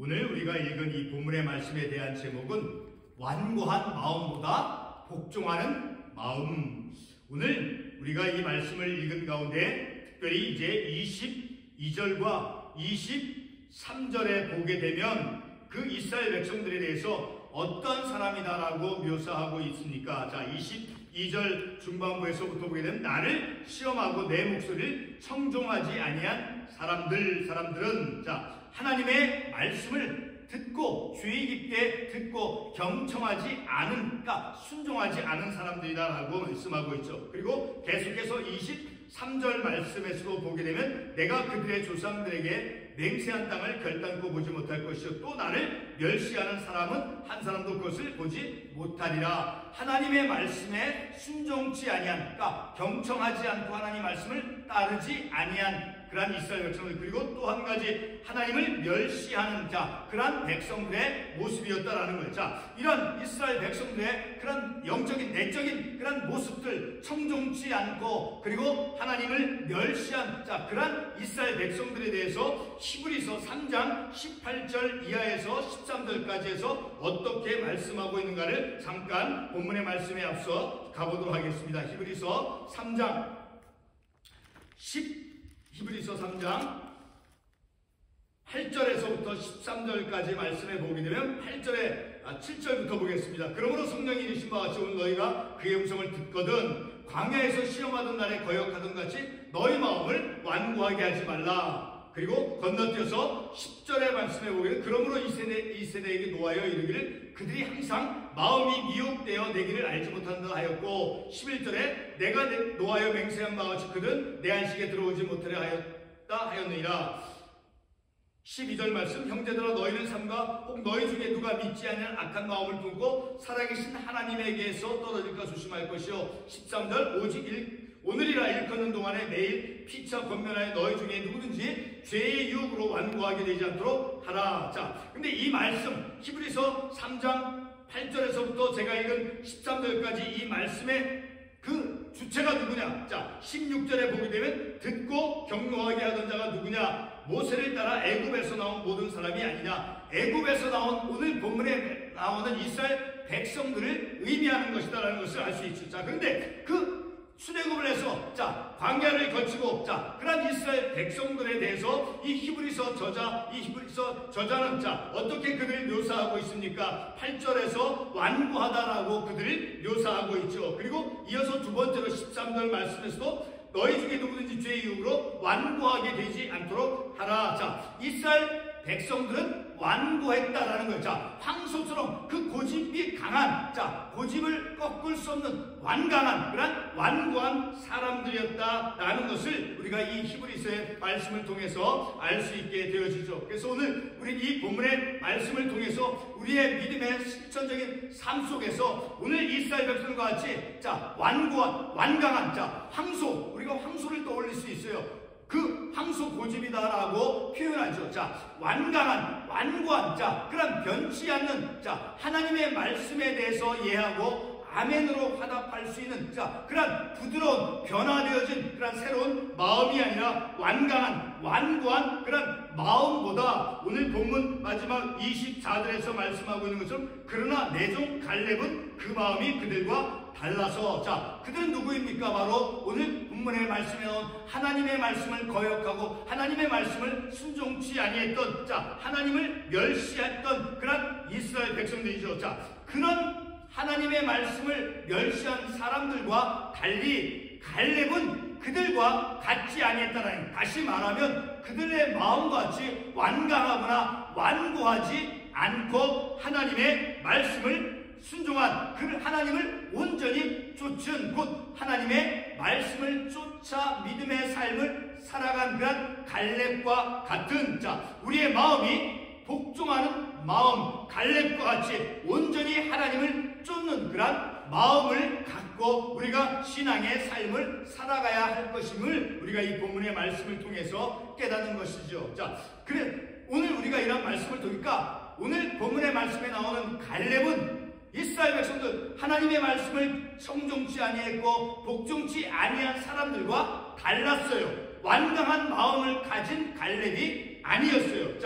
오늘 우리가 읽은 이 본문의 말씀에 대한 제목은 완고한 마음보다 복종하는 마음. 오늘 우리가 이 말씀을 읽은 가운데 특별히 이제 22절과 23절에 보게 되면 그 이스라엘 백성들에 대해서 어떤 사람이다라고 묘사하고 있습니까? 자, 22절 중반부에서부터 보게 되면 나를 시험하고 내 목소리를 청종하지 아니한 사람들은 자, 하나님의 말씀을 듣고 주의 깊게 듣고 경청하지 않은, 그러니까 순종하지 않은 사람들이다라고 말씀하고 있죠. 그리고 계속해서 23절 말씀에서도 보게 되면 내가 그들의 조상들에게 맹세한 땅을 결단코 보지 못할 것이요 또 나를 멸시하는 사람은 한 사람도 그것을 보지 못하리라. 하나님의 말씀에 순종치 아니한, 그러니까 경청하지 않고 하나님 말씀을 따르지 아니한 그러한 이스라엘 백성들, 그리고 또 한 가지 하나님을 멸시하는 그러한 백성들의 모습이었다라는 거예요. 자, 이런 이스라엘 백성들의 그런 영적인 내적인 그런 모습들, 청종치 않고 그리고 하나님을 멸시한 그러한 이스라엘 백성들에 대해서 히브리서 3장 18절 이하에서 13절까지 해서 어떻게 말씀하고 있는가를 잠깐 본문의 말씀에 앞서 가보도록 하겠습니다. 히브리서 3장 8절에서부터 13절까지 말씀해 보게 되면 7절부터 보겠습니다. 그러므로 성령이 이르신 바와 같이 오늘 너희가 그의 음성을 듣거든 광야에서 시험하던 날에 거역하던 같이 너희 마음을 완고하게 하지 말라. 그리고 건너뛰어서 10절의 말씀해 보게 되면 그러므로 이 세대에게 노하여 이르기를 그들이 항상 마음이 미혹되어 내기를 알지 못한다 하였고 11절에 내가 노하여 맹세한 바와 같이 그들은 내 안식에 들어오지 못하려 하였느니라. 12절 말씀 형제들아 너희는 삼가 혹 너희 중에 누가 믿지 않는 악한 마음을 품고 살아계신 하나님에게서 떨어질까 조심할 것이요 13절 오직 오늘이라 일컫는 동안에 내일 피차 권면하여 너희 중에 누구든지 죄의 유혹으로 완고하게 되지 않도록 하라. 자, 근데 이 말씀 히브리서 3장 8절에서부터 제가 읽은 13절까지 이 말씀의 그 주체가 누구냐? 자, 16절에 보게 되면 듣고 경노하게 하던 자가 누구냐? 모세를 따라 애굽에서 나온 모든 사람이 아니냐? 애굽에서 나온 오늘 본문에 나오는 이스라엘 백성들을 의미하는 것이다라는 것을 알 수 있죠. 자, 그런데 그 출애굽을 해서 광야를 거치고 그런 이스라엘 백성들에 대해서 이 히브리서 저자는 어떻게 그들을 묘사하고 있습니까? 8절에서 완고하다라고 그들을 묘사하고 있죠. 그리고 이어서 두 번째로 13절 말씀에서도 너희 중에 누구든지 죄의 유혹으로 완고하게 되지 않도록 하라. 자, 이스라엘 백성들은 완고했다라는 거예요. 자, 황소처럼 그 고집이 강한, 고집을 꺾을 수 없는 완강한 그런 완고한 사람들이었다라는 것을 우리가 이 히브리서의 말씀을 통해서 알 수 있게 되어지죠. 그래서 오늘 우리 이 본문의 말씀을 통해서 우리의 믿음의 실천적인 삶 속에서 오늘 이스라엘 백성과 같이 완고한, 완강한 황소, 우리가 황소를 떠올릴 수 있어요. 그 황소 고집이다라고 표현하죠. 완강한, 완고한, 그런 변치 않는, 하나님의 말씀에 대해서 이해하고 아멘으로 화답할 수 있는, 그런 부드러운, 변화되어진 그런 새로운 마음이 아니라 완강한, 완고한 그런 마음보다 오늘 본문 마지막 24절에서 말씀하고 있는 것처럼 그러나 내 종 갈렙은 그 마음이 그들과 달라서 그들은 누구입니까? 바로 오늘 본문의 말씀에 나온 하나님의 말씀을 거역하고 하나님의 말씀을 순종치 아니했던 하나님을 멸시했던 그런 이스라엘 백성들이죠. 그런 하나님의 말씀을 멸시한 사람들과 달리 갈렙은 그들과 같지 아니했다는, 다시 말하면 그들의 마음과 같이 완강하거나 완고하지 않고 하나님의 말씀을 순종한 그 하나님을 온전히 쫓은 곧 하나님의 말씀을 쫓아 믿음의 삶을 살아간 그런 갈렙과 같은 우리의 마음이 복종하는 마음, 갈렙과 같이 온전히 하나님을 쫓는 그런 마음을 갖고 우리가 신앙의 삶을 살아가야 할 것임을 우리가 이 본문의 말씀을 통해서 깨닫는 것이죠. 그래 오늘 우리가 이런 말씀을 들으니까 오늘 본문의 말씀에 나오는 갈렙은 이스라엘 백성들 하나님의 말씀을 청종치 아니했고 복종치 아니한 사람들과 달랐어요. 완강한 마음을 가진 갈렙이 아니었어요.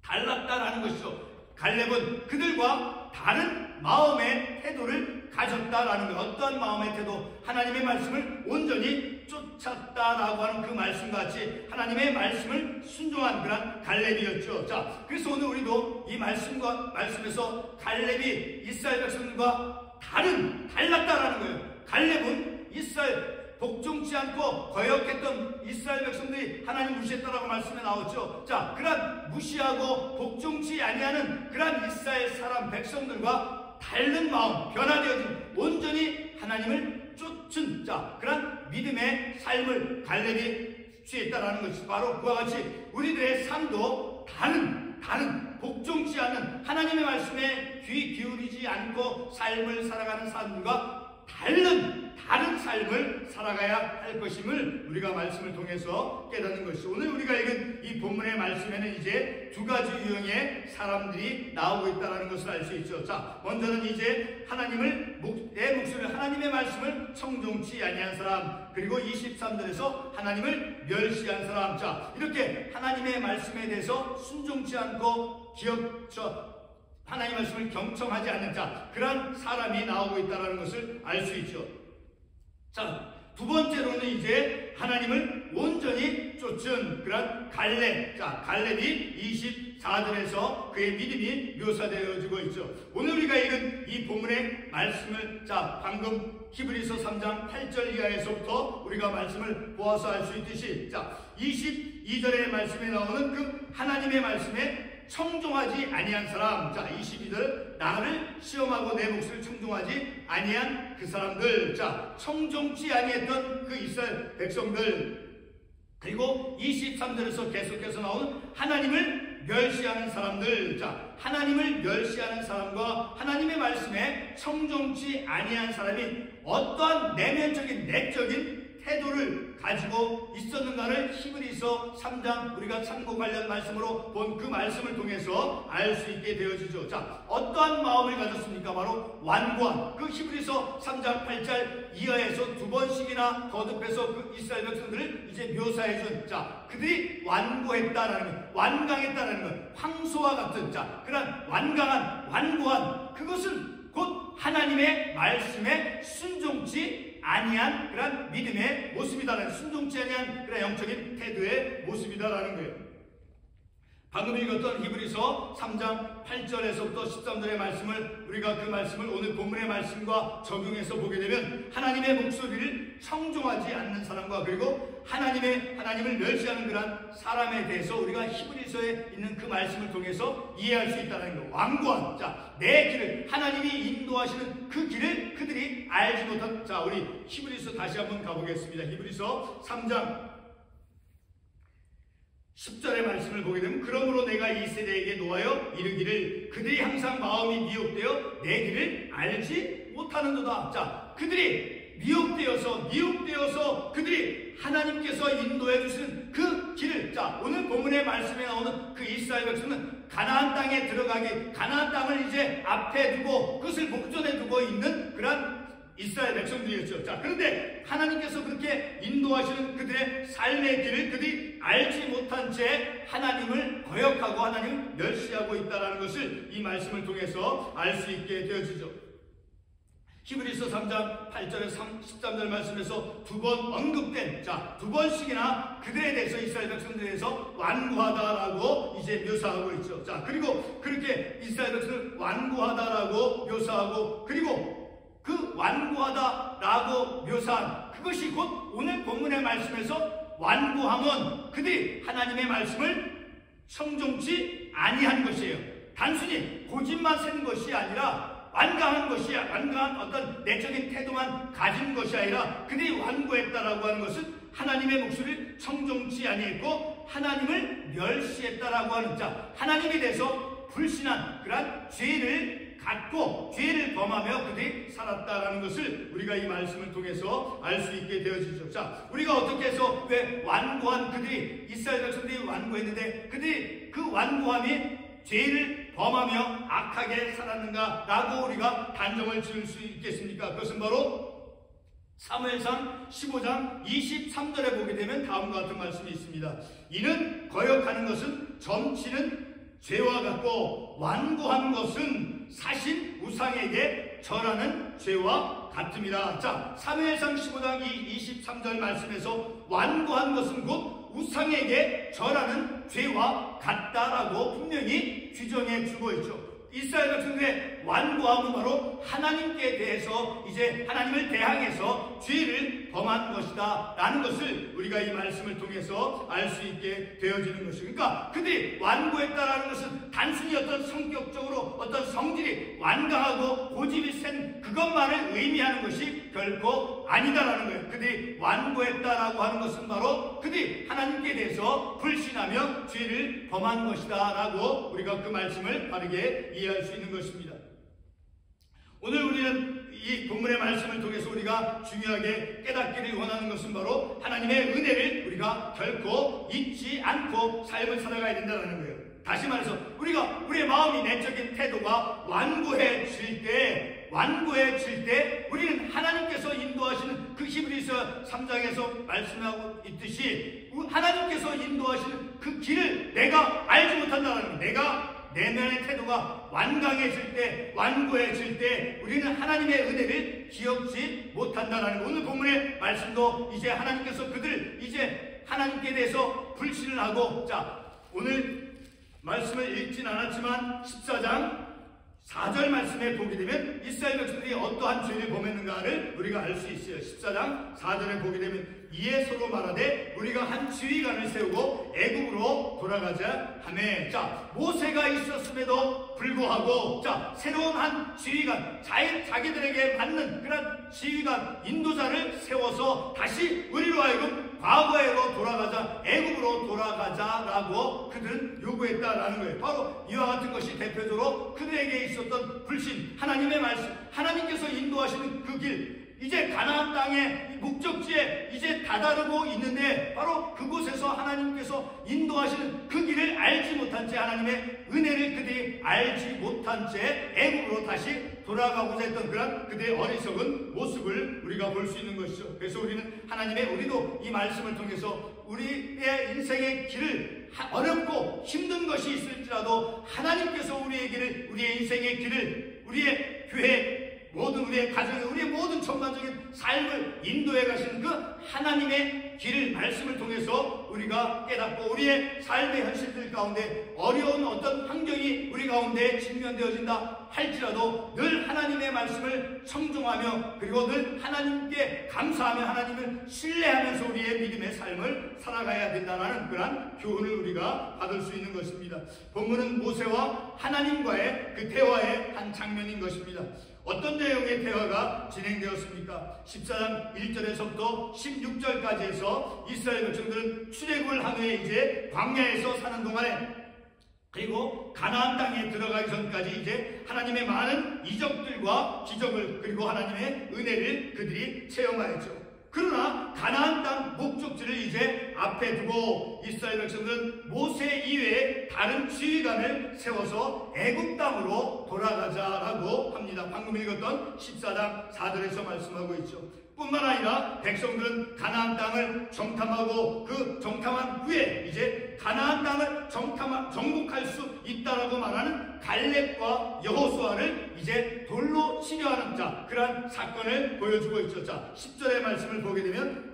달랐다라는 것이죠. 갈렙은 그들과 다른 마음의 태도를 가졌다라는 것. 어떠한 마음의 태도? 하나님의 말씀을 온전히 쫓았다라고 하는 그 말씀같이 하나님의 말씀을 순종한 그런 갈렙이었죠. 자, 그래서 오늘 우리도 이 말씀에서 갈렙이 이스라엘 백성들과 달랐다라는 거예요. 갈렙은 이스라엘 복종치 않고 거역했던 이스라엘 백성들이 하나님 무시했다라고 말씀에 나왔죠. 자, 그런 무시하고 복종치 아니하는 그런 이스라엘 사람 백성들과 다른 마음, 변화되어진 온전히 하나님을 쫓은 그런 믿음의 삶을 갈렙이 취했다라는 것이 바로 그와 같이 우리들의 삶도 다른 복종치 않는 하나님의 말씀에 귀 기울이지 않고 삶을 살아가는 사람들과 다른 삶을 살아가야 할 것임을 우리가 말씀을 통해서 깨닫는 것이죠. 오늘 우리가 읽은 이 본문의 말씀에는 이제 두 가지 유형의 사람들이 나오고 있다는 것을 알 수 있죠. 자, 먼저는 이제 내 목소리를 하나님의 말씀을 청종치 아니한 사람, 그리고 23절에서 하나님을 멸시한 사람. 자, 이렇게 하나님의 말씀에 대해서 순종치 않고 하나님 말씀을 경청하지 않는 그런 사람이 나오고 있다는 것을 알 수 있죠. 자, 두 번째로는 이제 하나님을 온전히 쫓은 그런 갈렙. 자, 갈렙이 24절에서 그의 믿음이 묘사되어지고 있죠. 오늘 우리가 읽은 이 본문의 말씀을 방금 히브리서 3장 8절 이하에서부터 우리가 말씀을 보아서 알 수 있듯이 22절의 말씀에 나오는 그 하나님의 말씀에 청종하지 아니한 사람. 자, 22절, 나를 시험하고 내 몫을 청종하지 아니한 그 사람들. 자, 청종치 아니했던 그 이스라엘 백성들. 그리고 23절에서 계속해서 나오는 하나님을 멸시하는 사람들. 자, 하나님을 멸시하는 사람과 하나님의 말씀에 청종치 아니한 사람이 어떠한 내적인 태도를 가지고 있었는가를 히브리서 3장 우리가 참고 관련 말씀으로 본 그 말씀을 통해서 알 수 있게 되어지죠. 자, 어떠한 마음을 가졌습니까? 바로 완고한. 그 히브리서 3장 8절 이하에서 두 번씩이나 거듭해서 그 이스라엘 백성들을 이제 묘사해준 그들이 완고했다라는 것, 완강했다라는 것, 황소와 같은 그런 완고한 그것은 곧 하나님의 말씀에 순종치 아니한 그런 믿음의 모습이다라는, 순종치 아니한 그런 영적인 태도의 모습이다라는 거예요. 방금 읽었던 히브리서 3장 8절에서부터 13절의 말씀을 우리가 그 말씀을 오늘 본문의 말씀과 적용해서 보게 되면 하나님의 목소리를 청종하지 않는 사람과 그리고 하나님을 멸시하는 그런 사람에 대해서 우리가 히브리서에 있는 그 말씀을 통해서 이해할 수 있다는 거. 완고한 내 길을 하나님이 인도하시는 그 길을 그들이 알지 못한. 우리 히브리서 다시 한번 가보겠습니다. 히브리서 3장 10절의 말씀을 보게 되면 그러므로 내가 이 세대에게 노하여 이르기를 그들이 항상 마음이 미혹되어 내 길을 알지 못하는도다. 그들이 미혹되어서 그들이 하나님께서 인도해 주시는 그 길을 오늘 본문의 말씀에 나오는 그 이스라엘 백성은 가나안 땅에 들어가기, 가나안 땅을 이제 앞에 두고 그것을 목전에 두고 있는 그런 이스라엘 백성들이었죠. 그런데 하나님께서 그렇게 인도하시는 그들의 삶의 길을 그들이 알지 못한 채 하나님을 거역하고 하나님을 멸시하고 있다는 것을 이 말씀을 통해서 알 수 있게 되어지죠. 히브리서 3장 8절에서 13절 말씀에서 두 번 언급된 두 번씩이나 그들에 대해서 이스라엘 백성들에 대해서 완고하다라고 이제 묘사하고 있죠. 그리고 그렇게 이스라엘 백성을 완고하다라고 묘사하고 그리고 그 완고하다라고 묘사한 그것이 곧 오늘 본문의 말씀에서 완고함은 그들이 하나님의 말씀을 청종치 아니한 것이에요. 단순히 고집만 세는 것이 아니라 완강한 어떤 내적인 태도만 가진 것이 아니라 그들이 완고했다라고 하는 것은 하나님의 목소리를 청종치 아니했고 하나님을 멸시했다라고 하는 하나님에 대해서 불신한 그러한 죄를 갖고 죄를 범하며 그들이 살았다라는 것을 우리가 이 말씀을 통해서 알 수 있게 되어지죠. 우리가 어떻게 해서 왜 완고한 그들이 이스라엘 백성들이 완고했는데 그들이 그 완고함이 죄를 범하며 악하게 살았는가라고 우리가 단정을 지을 수 있겠습니까? 그것은 바로 사무엘상 15장 23절에 보게 되면 다음과 같은 말씀이 있습니다. 이는 거역하는 것은 점치는 죄와 같고 완고한 것은 사신 우상에게 절하는 죄와 같습니다. 자, 사무엘상 15장 23절 말씀에서 완고한 것은 곧 우상에게 절하는 죄와 같다라고 분명히 규정해 주고 있죠. 이스라엘 백성들의 완고함은 바로 하나님께 대해서 이제 하나님을 대항해서 죄를 범한 것이다 라는 것을 우리가 이 말씀을 통해서 알 수 있게 되어지는 것이죠. 그러니까 그들이 완고했다라는 것은 단순히 어떤 성격적으로 어떤 성질이 완강하고 고집이 센 그것만을 의미하는 것이 결코 아니다라는 거예요. 그들이 완고했다라고 하는 것은 바로 그들이 하나님께 대해서 불신하며 죄를 범한 것이다 라고 우리가 그 말씀을 바르게 이해할 수 있는 것입니다. 오늘 우리는 이 본문의 말씀을 통해서 우리가 중요하게 깨닫기를 원하는 것은 바로 하나님의 은혜를 우리가 결코 잊지 않고 삶을 살아가야 된다는 거예요. 다시 말해서 우리의 마음이 내적인 태도가 완고해질 때 우리는 하나님께서 인도하시는 그 히브리서 3장에서 말씀하고 있듯이 하나님께서 인도하시는 그 길을 내가 알지 못한다는 거예요. 내가 내면의 태도가 완강해질 때, 완고해질 때 우리는 하나님의 은혜를 기억지 못한다는 거. 오늘 본문의 말씀도 이제 하나님께서 그들 이제 하나님께 대해서 불신을 하고, 자, 오늘 말씀을 읽진 않았지만 14장 4절 말씀에 보게 되면 이스라엘 백성들이 어떠한 죄를 범했는가를 우리가 알 수 있어요. 14장 4절에 보게 되면 이에 서로 말하되 우리가 한 지휘관을 세우고 애굽으로 돌아가자 하매. 자, 모세가 있었음에도 불구하고 자, 새로운 한 지휘관, 자기들에게 맞는 그런 지휘관, 인도자를 세워서 다시 우리로 하여금 과거로 돌아가자, 애굽으로 돌아가자라고 그들은 요구했다라는 거예요. 바로 이와 같은 것이 대표적으로 그들에게 있었던 불신, 하나님의 말씀, 하나님께서 인도하시는 그 길, 이제 가나안 땅의 목적지에 이제 다다르고 있는데 바로 그곳에서 하나님께서 인도하시는 그 길을 알지 못한 채, 하나님의 은혜를 그들이 알지 못한 채 애굽으로 다시 돌아가고자 했던 그런 그들의 어리석은 모습을 우리가 볼 수 있는 것이죠. 그래서 우리는 우리도 이 말씀을 통해서 우리의 인생의 길을 어렵고 힘든 것이 있을지라도 하나님께서 우리의 인생의 길을, 우리의 교회, 모든 우리의 가정에, 우리의 모든 전반적인 삶을 인도해 가시는 그 하나님의 길을 말씀을 통해서 우리가 깨닫고 우리의 삶의 현실들 가운데 어려운 어떤 환경이 우리 가운데 직면되어진다 할지라도 늘 하나님의 말씀을 청종하며 그리고 늘 하나님께 감사하며 하나님을 신뢰하면서 우리의 믿음의 삶을 살아가야 된다는 그런 교훈을 우리가 받을 수 있는 것입니다. 본문은 모세와 하나님과의 그 대화의 한 장면인 것입니다. 어떤 내용의 대화가 진행되었습니까? 14장 1절에서부터 16절까지 해서 이스라엘 백성들은 출애굽을 한 후에 이제 광야에서 사는 동안에 그리고 가나안 땅에 들어가기 전까지 이제 하나님의 많은 이적들과 기적을 그리고 하나님의 은혜를 그들이 체험하였죠. 그러나 가나안 땅 목적지를 이제 앞에 두고 이스라엘 백성들은 모세 이외에 다른 지휘관을 세워서 애굽 땅으로 돌아가자라고 합니다. 방금 읽었던 14장 4절에서 말씀하고 있죠. 뿐만 아니라 백성들은 가나안 땅을 정탐하고 그 정탐한 후에 이제 가나안 땅을 정복할 수 있다라고 말하는 갈렙과 여호수아를 이제 돌로 치려하는 자, 그러한 사건을 보여주고 있죠. 자, 10절의 말씀을 보게 되면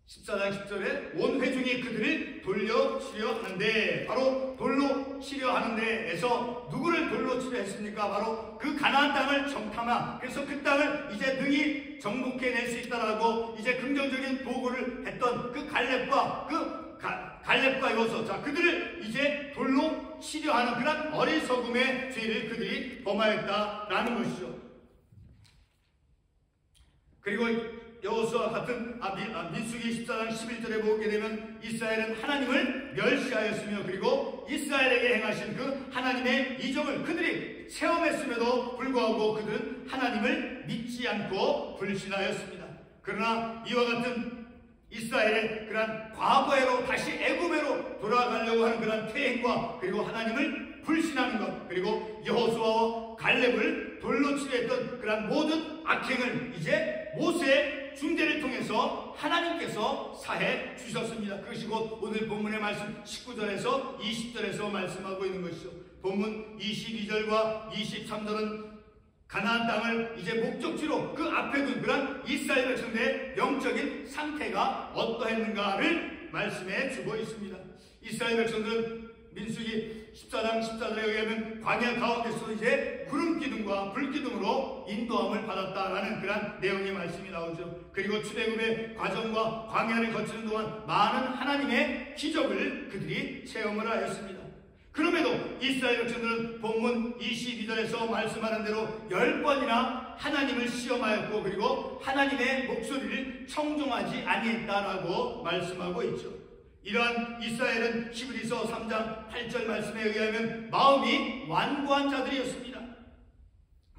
14장 10절에 온 회중이 그들을 돌려 치려 하는데, 바로 돌로 치려 하는데에서 누구를 돌로 치려 했습니까? 바로 그 가나안 땅을 정탐하, 그래서 그 땅을 이제 능히 정복해낼 수 있다라고 이제 긍정적인 보고를 했던 그 갈렙과 여호수아, 자, 그들을 이제 돌로 치려 하는 그런 어리석음의 죄를 그들이 범하였다라는 것이죠. 그리고 여호수아 같은 민수기 14장 11절에 보게 되면 이스라엘은 하나님을 멸시하였으며 그리고 이스라엘에게 행하신 그 하나님의 이적을 그들이 체험했음에도 불구하고 그들은 하나님을 믿지 않고 불신하였습니다. 그러나 이와 같은 이스라엘의 그러한 과거로 다시 애굽으로 돌아가려고 하는 그러한 퇴행과 그리고 하나님을 불신하는 것, 그리고 여호수아와 갈렙을 돌로 치려 했던 그러한 모든 악행을 이제 모세의 그들의 중재를 통해서 하나님께서 사해 주셨습니다. 그것이 곧 오늘 본문의 말씀 19절에서 20절에서 말씀하고 있는 것이죠. 본문 22절과 23절은 가나안 땅을 이제 목적지로 그 앞에 둔 그런 이스라엘 백성들의 영적인 상태가 어떠했는가를 말씀해 주고 있습니다. 이스라엘 백성들은 민수기 14장 14절에 의하면 광야 가운데서 이제 구름 기둥과 불 기둥으로 인도함을 받았다라는 그런 내용의 말씀이 나오죠. 그리고 출애굽의 과정과 광야를 거치는 동안 많은 하나님의 기적을 그들이 체험을 하였습니다. 그럼에도 이스라엘 백성들은 본문 22절에서 말씀하는 대로 10번이나 하나님을 시험하였고 그리고 하나님의 목소리를 청종하지 아니했다라고 말씀하고 있죠. 이러한 이스라엘은 히브리서 3장 8절 말씀에 의하면 마음이 완고한 자들이었습니다.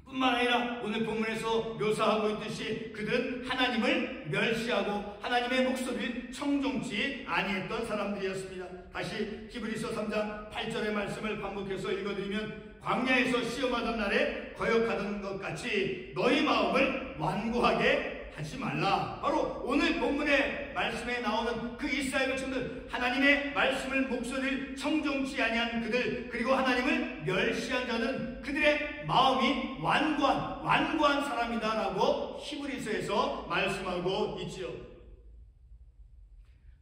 뿐만 아니라 오늘 본문에서 묘사하고 있듯이 그들은 하나님을 멸시하고 하나님의 목소리를 청종치 아니했던 사람들이었습니다. 다시 히브리서 3장 8절의 말씀을 반복해서 읽어드리면 광야에서 시험하던 날에 거역하던 것 같이 너희 마음을 완고하게 하지 말라. 바로 오늘 본문의 말씀에 나오는 그 이스라엘 백성들, 하나님의 말씀을 목소리를 청종치 아니한 그들, 그리고 하나님을 멸시한 자는 그들의 마음이 완고한 사람이다라고 히브리서에서 말씀하고 있지요.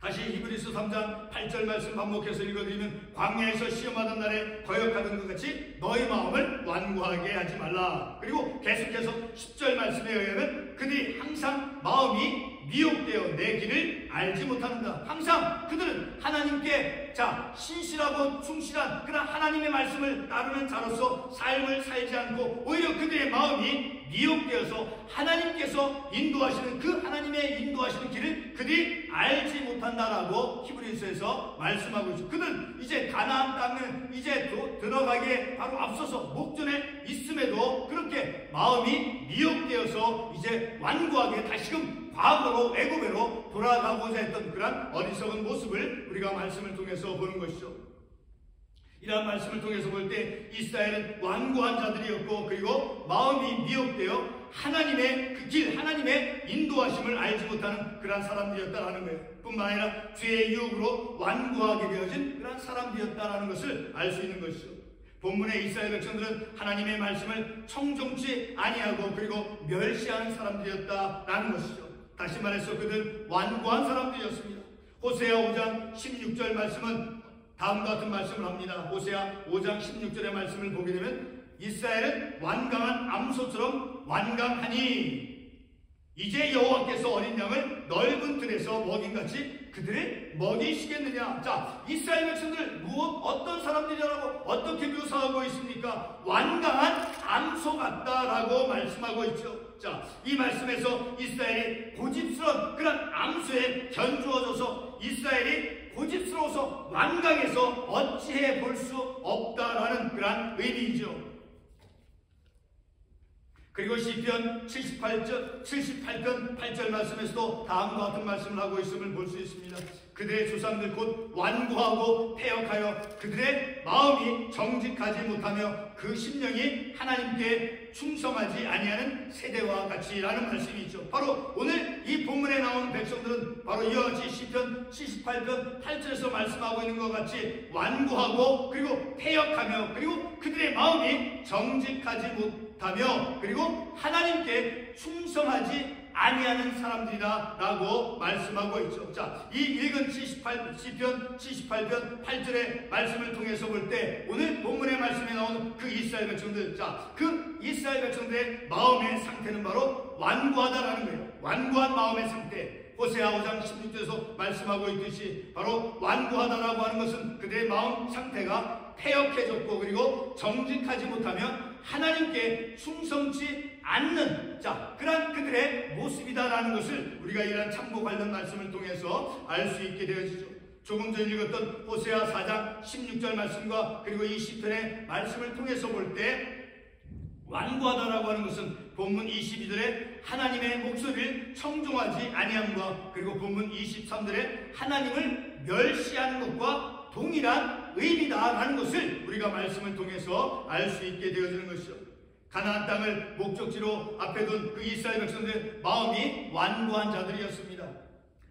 다시 히브리서 3장 8절 말씀 반복해서 읽어드리면 광야에서 시험하던 날에 거역하던 것 같이 너희 마음을 완고하게 하지 말라. 그리고 계속해서 10절 말씀에 의하면 그들이 항상 마음이 미혹되어 내 길을 알지 못한다. 항상 그들은 하나님께 신실하고 충실한 그런 하나님의 말씀을 따르는 자로서 삶을 살지 않고 오히려 그들의 마음이 미혹되어서 하나님께서 인도하시는 그 하나님의 인도하시는 길을 그들이 알지 못한다라고 히브리서에서 말씀하고 있죠. 그들은 이제 가나안 땅을 이제 들어가기에 바로 앞서서 목전에 있음에도 그렇게 마음이 미혹되어서 이제 완고하게 다시금 과거로 애굽으로 돌아가고자 했던 그런 어리석은 모습을 우리가 말씀을 통해서 보는 것이죠. 이러한 말씀을 통해서 볼 때 이스라엘은 완고한 자들이었고 그리고 마음이 미혹되어 하나님의 그 길, 하나님의 인도하심을 알지 못하는 그런 사람들이었다라는 거예요. 뿐만 아니라 죄의 유혹으로 완고하게 되어진 그런 사람들이었다라는 것을 알 수 있는 것이죠. 본문의 이스라엘 백성들은 하나님의 말씀을 청종치 아니하고 그리고 멸시하는 사람들이었다라는 것이죠. 다시 말해서 그들은 완고한 사람들이었습니다. 호세아 5장 16절 말씀은 다음과 같은 말씀을 합니다. 호세아 5장 16절의 말씀을 보게 되면 이스라엘은 완강한 암소처럼 완강하니 이제 여호와께서 어린 양을 넓은 들에서 먹인같이 그들을 먹이시겠느냐. 이스라엘 백성들 어떤 사람들이라고 어떻게 묘사하고 있습니까? 완강한 암소 같다라고 말씀하고 있죠. 이 말씀에서 이스라엘이 고집스러운 그런 암소에 견주어져서 이스라엘이 고집스러워서 완강해서 어찌해 볼 수 없다라는 그런 의미이죠. 그리고 시편 78편 8절 말씀에서도 다음과 같은 말씀을 하고 있음을 볼 수 있습니다. 그들의 조상들 곧 완고하고 패역하여 그들의 마음이 정직하지 못하며 그 심령이 하나님께 충성하지 아니하는 세대와 같이라는 말씀이 있죠. 바로 오늘 이 본문에 나오는 백성들은 바로 이와 같이 시편 78편 8절에서 말씀하고 있는 것 같이 완고하고 그리고 패역하며 그리고 그들의 마음이 정직하지 못하며 그리고 하나님께 충성하지 아니하는 사람들이다 라고 말씀하고 있죠. 이 읽은 시편 78편 8절의 말씀을 통해서 볼 때 오늘 본문의 말씀에 나오는 그 이스라엘 백성들, 그 이스라엘 백성들의 마음의 상태는 바로 완고하다라는 거예요. 완고한 마음의 상태. 호세아 5장 16절에서 말씀하고 있듯이 바로 완고하다라고 하는 것은 그들의 마음 상태가 패역해졌고 그리고 정직하지 못하며 하나님께 충성치 않는 그러한 그들의 모습이다라는 것을 우리가 이러한 참고 관련 말씀을 통해서 알 수 있게 되어지죠. 조금 전 읽었던 호세아 4장 16절 말씀과 그리고 이 시편의 말씀을 통해서 볼 때 완고하다라고 하는 것은 본문 22절에 하나님의 목소리를 청종하지 아니함과 그리고 본문 23절에 하나님을 멸시하는 것과 동일한 의미다라는 것을 우리가 말씀을 통해서 알 수 있게 되어지는 것이죠. 가나안 땅을 목적지로 앞에 둔 그 이스라엘 백성들의 마음이 완고한 자들이었습니다.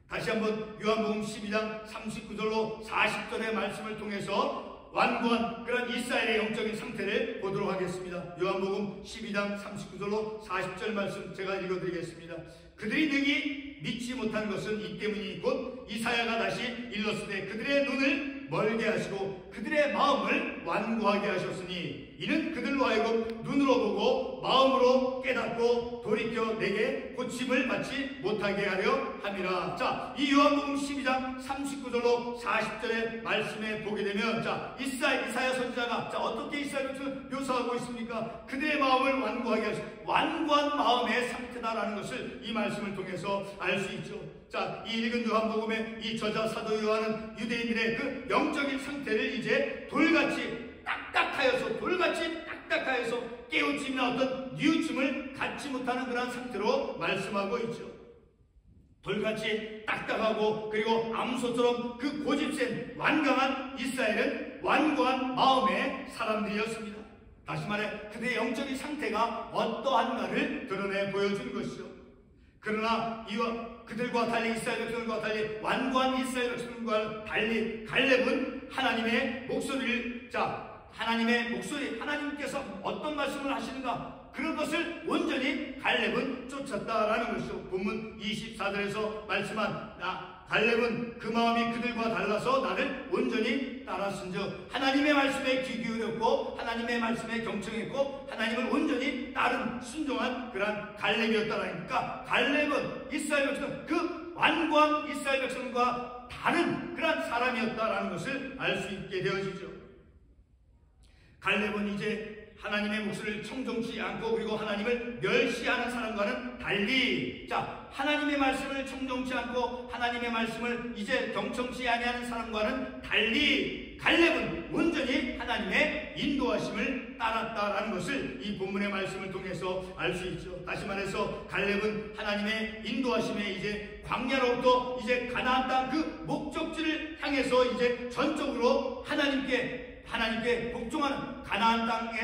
다시 한번 요한복음 12장 39절로 40절의 말씀을 통해서 완고한 그런 이스라엘의 영적인 상태를 보도록 하겠습니다. 요한복음 12장 39절로 40절 말씀 제가 읽어드리겠습니다. 그들이 능히 믿지 못한 것은 이 때문이니 곧 이사야가 다시 일렀으되 그들의 눈을 멀게 하시고 그들의 마음을 완고하게 하셨으니 이는 그들로 하여금 눈으로 보고 마음으로 깨닫고 돌이켜 내게 고침을 받지 못하게 하려 함이라. 자, 이 요한복음 12장 39절로 40절의 말씀에 보게 되면 이사야 선지자가 어떻게 이스라엘 백성을 묘사하고 있습니까? 그들의 마음을 완고하게 하시고 완고한 마음의 상태다라는 것을 이 말씀을 통해서 알 수 있죠. 이 읽은 요한복음의 이 저자 사도 요한은 유대인들의 그 영적인 상태를 이제 돌같이 딱딱하여서 깨우침이나 어떤 뉘우침을 갖지 못하는 그런 상태로 말씀하고 있죠. 돌같이 딱딱하고 그리고 암소처럼 그 고집센 완강한 이스라엘은 완고한 마음의 사람들이었습니다. 다시 말해 그들의 영적인 상태가 어떠한가를 드러내 보여주는 것이죠. 그러나 이와 그들과 달리 이스라엘 백성들과 달리 완고한 이스라엘 백성들과 달리 갈렙은 하나님의 목소리를 하나님께서 어떤 말씀을 하시는가 그런 것을 온전히 갈렙은 쫓았다라는 것이죠. 본문 24절에서 말씀한 갈렙은 그 마음이 그들과 달라서 나를 온전히 따랐은즉 하나님의 말씀에 귀 기울였고 하나님의 말씀에 경청했고 하나님을 온전히 따른 순종한 그러한 갈렙이었다라니까 갈렙은 이스라엘 백성 그 완고한 이스라엘 백성과 다른 그러한 사람이었다라는 것을 알 수 있게 되어지죠. 갈렙은 이제 하나님의 목소리를 청종치 않고 그리고 하나님을 멸시하는 사람과는 달리 하나님의 말씀을 청종치 않고 하나님의 말씀을 이제 경청치 아니하는 사람과는 달리 갈렙은 온전히 하나님의 인도하심을 따랐다라는 것을 이 본문의 말씀을 통해서 알 수 있죠. 다시 말해서 갈렙은 하나님의 인도하심에 이제 광야로부터 이제 가나안 땅 그 목적지를 향해서 이제 전적으로 하나님께 복종하는 가나안 땅에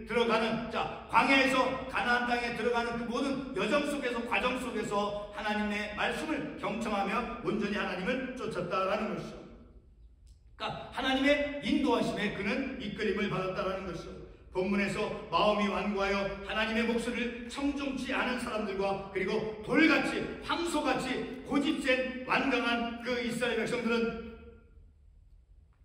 들어가는 광야에서 가나안 땅에 들어가는 그 모든 여정 속에서 과정 속에서 하나님의 말씀을 경청하며 온전히 하나님을 쫓았다라는 것이죠. 그러니까 하나님의 인도하심에 그는 이끌림을 받았다라는 것이죠. 본문에서 마음이 완고하여 하나님의 목소리를 청종치 않은 사람들과 그리고 돌같이 황소같이 고집센 완강한 그 이스라엘 백성들은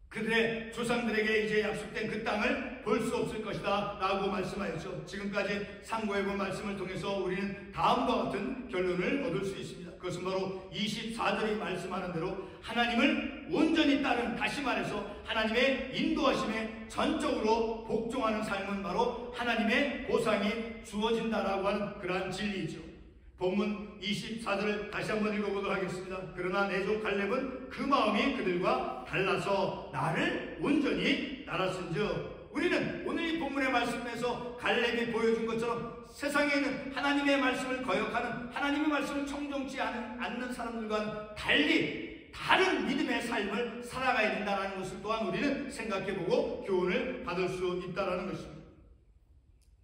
그들의 조상들에게 이제 약속된 그 땅을 볼 수 없을 것이다 라고 말씀하였죠. 지금까지 상고해본 말씀을 통해서 우리는 다음과 같은 결론을 얻을 수 있습니다. 그것은 바로 24절이 말씀하는 대로 하나님을 온전히 따른, 다시 말해서 하나님의 인도하심에 전적으로 복종하는 삶은 바로 하나님의 보상이 주어진다라고 하는 그러한 진리이죠. 본문 24절을 다시 한번 읽어보도록 하겠습니다. 그러나 내 종 갈렙은 그 마음이 그들과 달라서 나를 온전히 따랐은즉. 우리는 오늘 이 본문의 말씀에서 갈렙이 보여준 것처럼 세상에 있는 하나님의 말씀을 거역하는, 하나님의 말씀을 청종치 않는 사람들과는 달리 다른 믿음의 삶을 살아가야 된다는 것을 또한 우리는 생각해보고 교훈을 받을 수 있다는 것입니다.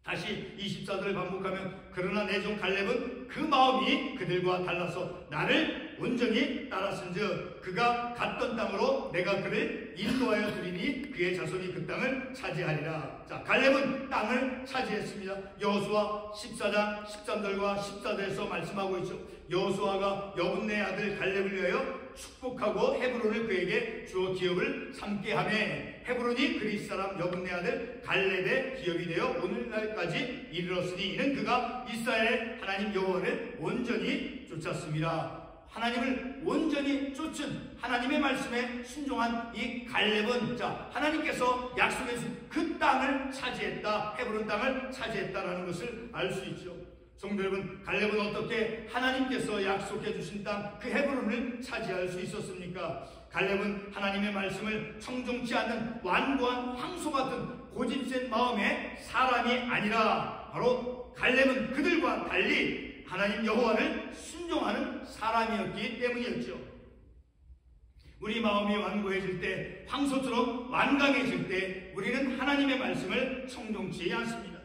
다시 24절을 반복하면 그러나 내 종 갈렙은 그 마음이 그들과 달라서 나를 온전히 따랐은즉 그가 갔던 땅으로 내가 그를 인도하여 두리니 그의 자손이 그 땅을 차지하리라. 갈렙은 땅을 차지했습니다. 여호수아 14장 13절과 14절에서 말씀하고 있죠. 여호수아가 여분네 아들 갈렙을 위하여 축복하고 헤브론을 그에게 주어 기업을 삼게 하며 헤브론이 그리스 사람 여분네 아들 갈렙의 기업이 되어 오늘날까지 이르렀으니 이는 그가 이스라엘의 하나님 여호와를 온전히 쫓았습니다. 하나님을 온전히 쫓은 하나님의 말씀에 순종한 이 갈렙은 하나님께서 약속해 주신 그 땅을 차지했다, 헤브론 땅을 차지했다라는 것을 알 수 있죠. 성도 여러분, 갈렙은 어떻게 하나님께서 약속해 주신 땅 그 헤브론을 차지할 수 있었습니까? 갈렙은 하나님의 말씀을 청종치 않는 완고한 황소 같은 고집센 마음의 사람이 아니라 바로 갈렙은 그들과 달리 하나님 여호와를 순종하는 사람이었기 때문이었죠. 우리 마음이 완고해질 때, 황소처럼 완강해질 때 우리는 하나님의 말씀을 청종치 않습니다.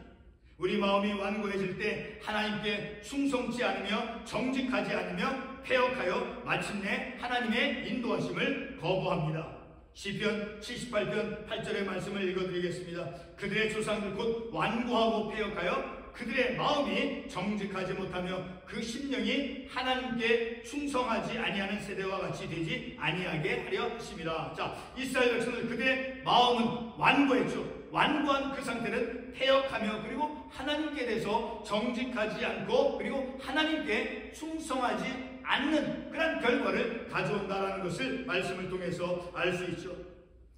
우리 마음이 완고해질 때 하나님께 충성치 않으며 정직하지 않으며 패역하여 마침내 하나님의 인도하심을 거부합니다. 시편 78편 8절의 말씀을 읽어드리겠습니다. 그들의 조상들 곧 완고하고 패역하여 그들의 마음이 정직하지 못하며 그 심령이 하나님께 충성하지 아니하는 세대와 같이 되지 아니하게 하려 하심이라. 자, 이스라엘 백성들 그들의 마음은 완고했죠. 완고한 그 상태는 패역하며 그리고 하나님께 대해서 정직하지 않고 그리고 하나님께 충성하지 않는 그런 결과를 가져온다라는 것을 말씀을 통해서 알 수 있죠.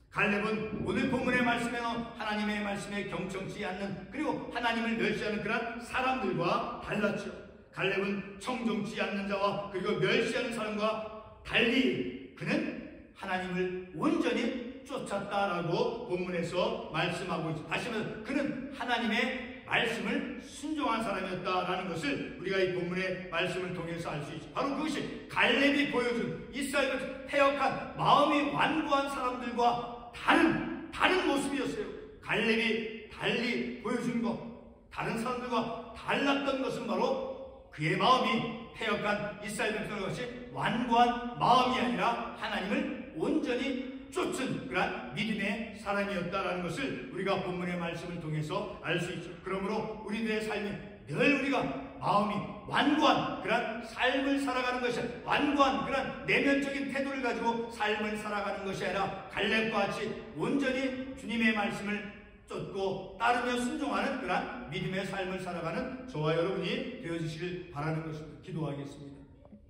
갈렙은 오늘 본문의 말씀에는 하나님의 말씀에 경청치 않는 그리고 하나님을 멸시하는 그런 사람들과 달랐죠. 갈렙은 청종치 않는 자와 그리고 멸시하는 사람과 달리 그는 하나님을 온전히 쫓았다라고 본문에서 말씀하고 있죠. 다시 말해서 그는 하나님의 말씀을 순종한 사람이었다라는 것을 우리가 이 본문의 말씀을 통해서 알 수 있죠. 바로 그것이 갈렙이 보여준 이스라엘의 패역한 마음이 완고한 사람들과 다른 모습이었어요. 갈렙이 달리 보여준 것, 다른 사람들과 달랐던 것은 바로 그의 마음이 패역한 이스라엘 백성과 같이 완고한 마음이 아니라 하나님을 온전히 쫓은 그러한 믿음의 사람이었다라는 것을 우리가 본문의 말씀을 통해서 알 수 있죠. 그러므로 우리들의 삶이 늘 우리가 마음이 완고한 그런 삶을 살아가는 것이 아니라 완고한 그런 내면적인 태도를 가지고 삶을 살아가는 것이 아니라 갈렙과 같이 온전히 주님의 말씀을 쫓고 따르며 순종하는 그런 믿음의 삶을 살아가는 저와 여러분이 되어주시길 바라는 것입니다. 기도하겠습니다.